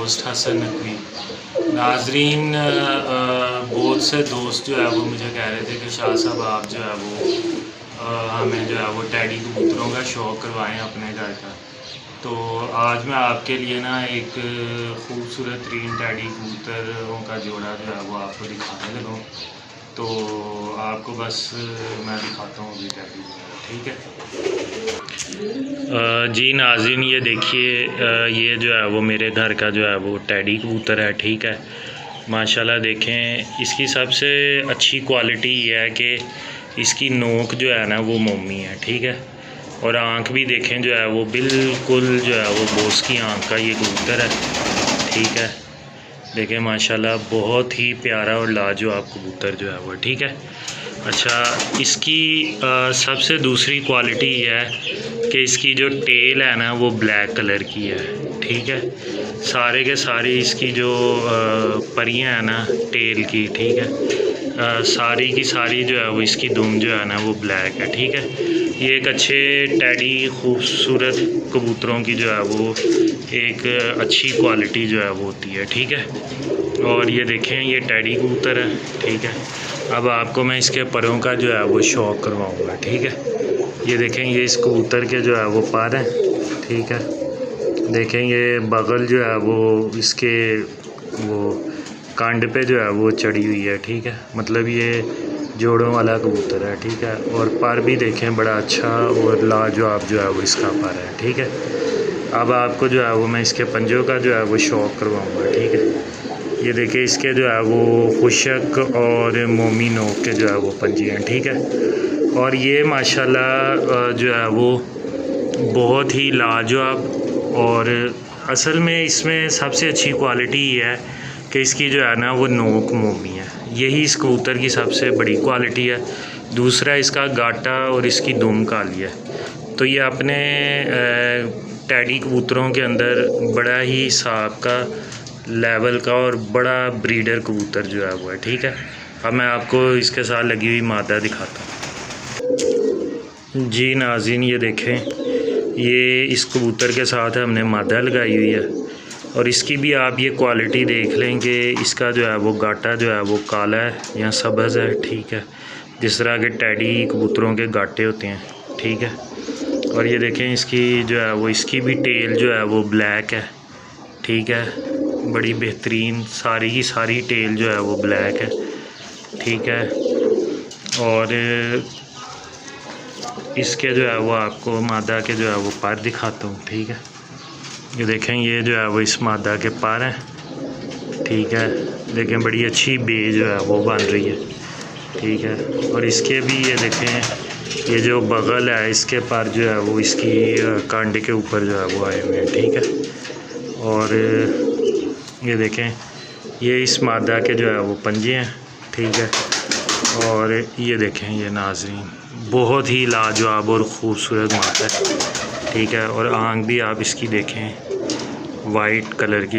दोस्त हसन नकवी। नाजरीन, बहुत से दोस्त जो है वो मुझे कह रहे थे कि शाह साहब आप जो है वो हमें जो है वो टैडी कबूतरों का शौक़ करवाएं अपने घर का। तो आज मैं आपके लिए ना एक ख़ूबसूरत तरीन टैडी कबूतरों का जोड़ा जो है वो आपको दिखाने लगा हूँ। तो आपको बस मैं दिखाता हूँ अभी टैडी, ठीक है जी नाज़रीन, ये देखिए, ये जो है वो मेरे घर का जो है वो टैडी कबूतर है, ठीक है। माशाल्लाह देखें, इसकी सबसे अच्छी क्वालिटी ये है कि इसकी नोक जो है ना वो मोमी है, ठीक है। और आँख भी देखें जो है वो बिल्कुल जो है वो बोस की आँख का ये कबूतर है, ठीक है। देखें माशाल्लाह बहुत ही प्यारा और लाजवाब कबूतर जो है वो, ठीक है। अच्छा, इसकी सबसे दूसरी क्वालिटी ये है कि इसकी जो टेल है ना वो ब्लैक कलर की है, ठीक है। सारे के सारी इसकी जो परियां हैं ना टेल की, ठीक है, सारी की सारी जो है वो इसकी दुम जो है ना वो ब्लैक है, ठीक है। ये एक अच्छे टैडी खूबसूरत कबूतरों की जो है वो एक अच्छी क्वालिटी जो है वो होती है, ठीक है। और ये देखें, ये टैडी कबूतर है, ठीक है। अब आपको मैं इसके परों का जो है वो शौक़ करवाऊँगा, ठीक है। ये देखें, ये इस कबूतर के जो है वो पर हैं, ठीक है। देखें, ये बगल जो है वो इसके वो कांड पे जो है वो चढ़ी हुई है, ठीक है। मतलब ये जोड़ों वाला कबूतर है, ठीक है। और पर भी देखें बड़ा अच्छा और लाजवाब जो है वो इसका पर है, ठीक है। अब आपको जो है वो मैं इसके पंजों का जो है वो शौक़ करवाऊँगा, ठीक है। ये देखिए, इसके जो है वो खुशक और मोमी नोक के जो है वो पंजे हैं, ठीक है। और ये माशाल्लाह जो है वो बहुत ही लाजवाब, और असल में इसमें सबसे अच्छी क्वालिटी ये है कि इसकी जो है ना वो नोक मोमी है। यही इस कबूतर की सबसे बड़ी क्वालिटी है। दूसरा, इसका गाटा और इसकी दुम काली है। तो ये अपने टैडी कबूतरों के अंदर बड़ा ही साहब का लेवल का और बड़ा ब्रीडर कबूतर जो है वो है, ठीक है। अब मैं आपको इसके साथ लगी हुई मादा दिखाता हूँ जी नाज़रीन। ये देखें, ये इस कबूतर के साथ हमने मादा लगाई हुई है, और इसकी भी आप ये क्वालिटी देख लें कि इसका जो है वो गाटा जो है वो काला है या सब्ज़ है, ठीक है। जिस तरह के टैडी कबूतरों के गाटे होते हैं, ठीक है। और ये देखें, इसकी जो है वो इसकी भी टेल जो है वो ब्लैक है, ठीक है। बड़ी बेहतरीन सारी की सारी टेल जो है वो ब्लैक है, ठीक है। और इसके जो है वो आपको मादा के जो है वो पर दिखाता हूँ, ठीक है। ये देखें, ये जो है वो इस मादा के पर हैं, ठीक है। देखें, बड़ी अच्छी बे जो है वो बन रही है, ठीक है। और इसके भी ये देखें, ये जो बगल है इसके पर जो है वो इसकी कांडे के ऊपर जो है वो आए हुए हैं, ठीक है। और ये देखें, ये इस मादा के जो है वो पंजे हैं, ठीक है। और ये देखें, ये नाज़रीन बहुत ही लाजवाब और ख़ूबसूरत मादा है, ठीक है। और आँख भी आप इसकी देखें वाइट कलर की।